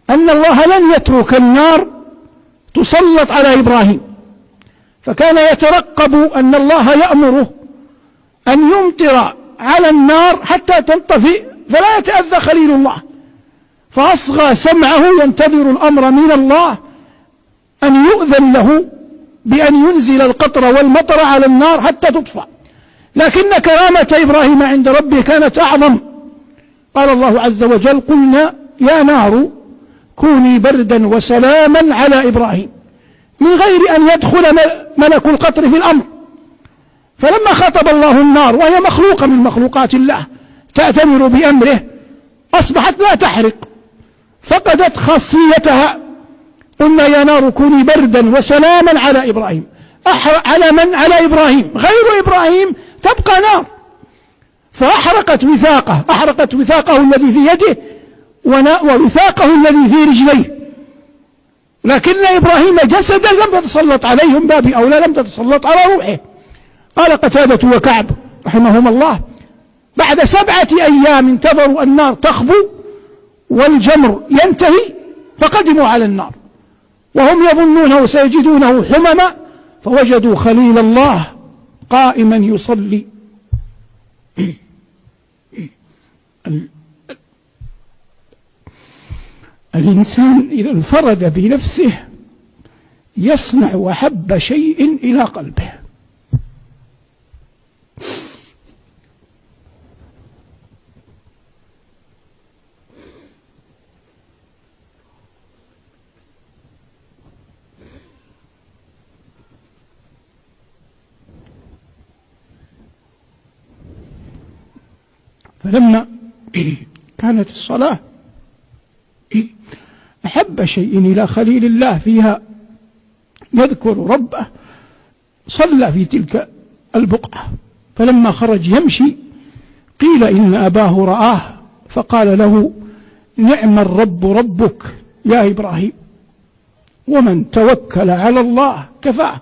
أن الله لن يترك النار تسلط على إبراهيم، فكان يترقب أن الله يأمره أن يمطر على النار حتى تنطفئ فلا يتأذى خليل الله، فأصغى سمعه ينتظر الأمر من الله أن يؤذن له بأن ينزل القطر والمطر على النار حتى تطفأ. لكن كرامة إبراهيم عند ربه كانت أعظم. قال الله عز وجل: قلنا يا نار كوني بردا وسلاما على إبراهيم، من غير أن يدخل ملك القطر في الأمر. فلما خاطب الله النار وهي مخلوقة من مخلوقات الله تأتمر بأمره أصبحت لا تحرق، فقدت خاصيتها. قلنا يا نار كوني بردا وسلاما على إبراهيم. على من؟ على إبراهيم. غير إبراهيم تبقى نار، فأحرقت وثاقه، أحرقت وثاقه الذي في يده ووثاقه الذي في رجليه. لكن إبراهيم جسدا لم تتسلط عليه، من باب أولى لم تتسلط على روحه. قال قتادة وكعب رحمهما الله: بعد 7 أيام انتظروا النار تخبو والجمر ينتهي، فقدموا على النار وهم يظنونه سيجدونه حمما، فوجدوا خليل الله قائما يصلي. الإنسان إذا انفرد بنفسه يصنع أحب شيء إلى قلبه. فلما كانت الصلاة أحب شيء إلى خليل الله فيها يذكر ربه، صلى في تلك البقعة. فلما خرج يمشي قيل إن أباه رآه فقال له: نعم الرب ربك يا إبراهيم، ومن توكل على الله كفاه.